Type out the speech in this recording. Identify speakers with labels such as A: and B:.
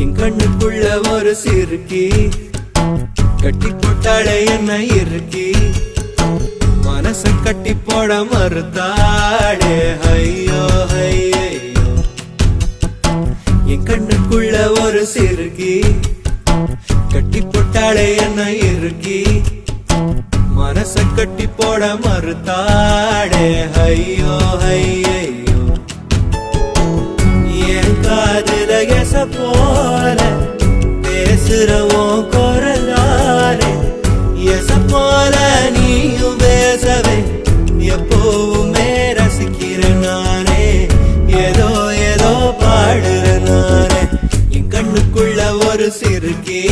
A: என் கண்ணுக்குள்ள ஒரு சிறுக்கி கட்டி போட்டாளே என்ன இருக்கி மனச கட்டி போட மறுத்தாளே ஐயோ ஐயோ என் கண்ணுக்குள்ள ஒரு சிறுக்கி கட்டி போட்டாளே என்ன இருக்கி மனச கட்டி போட மறுத்தாளே ஐயோ ஐயோ என் காதுல எச போல பேசுறவோ குரலாலே எச போல நீயும் பேசவே எப்பவுமே ரசிக்கிறேன் நானே ஏதோ ஏதோ பாடுற நானே என் கண்ணுக்குள்ள ஒரு சிறுக்கி